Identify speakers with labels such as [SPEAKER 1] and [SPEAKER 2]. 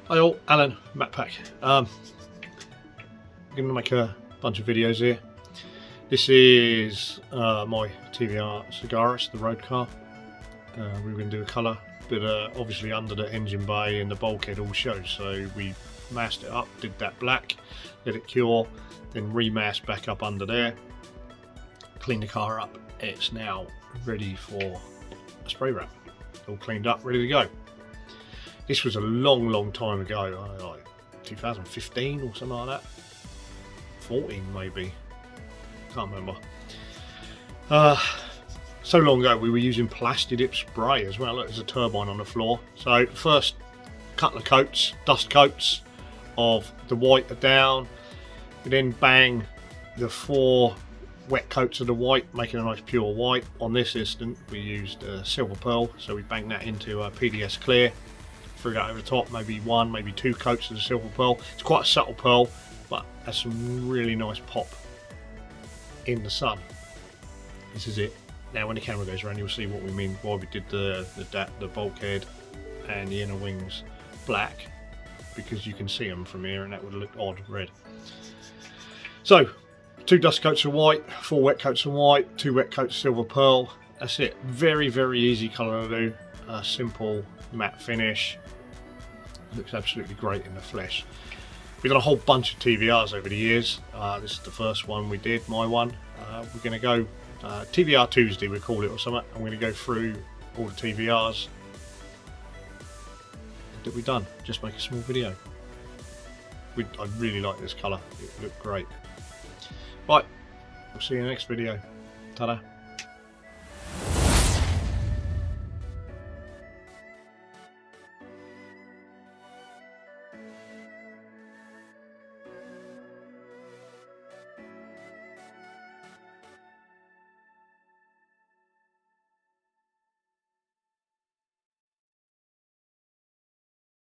[SPEAKER 1] Hi all, Alan, MatPack. I'm going to make a bunch of videos here. This is my TVR Sagaris, the road car. We were going to do a colour, but obviously under the engine bay and the bulkhead all shows, so we masked it up, did that black, let it cure, then remasked back up under there, cleaned the car up. It's now ready for a spray wrap, all cleaned up, ready to go. This was a long time ago, like 2015 or something like that, 14 maybe, can't remember. So long ago we were using PlastiDip spray as well. Look, there's a turbine on the floor. So first couple of coats, dust coats of the white down, we then bang the 4 wet coats of the white, making a nice pure white. On this instant we used silver pearl, so we banged that into a PDS clear, threw that over the top, maybe 1, maybe 2 coats of the silver pearl. It's quite a subtle pearl, but has some really nice pop in the sun. This is it. Now when the camera goes around, you'll see what we mean, why we did the bulkhead and the inner wings black, because you can see them from here and that would look odd red. So 2 dust coats of white, 4 wet coats of white, 2 wet coats of silver pearl. That's it. Very easy colour to do. A simple matte finish. Looks absolutely great in the flesh. We've done a whole bunch of TVRs over the years. This is the first one we did, my one. We're going to go TVR Tuesday, we call it, or something. I'm going to go through all the TVRs that we've done. Just make a small video. I really like this colour. It looked great. Right, we'll see you in the next video. Ta-da.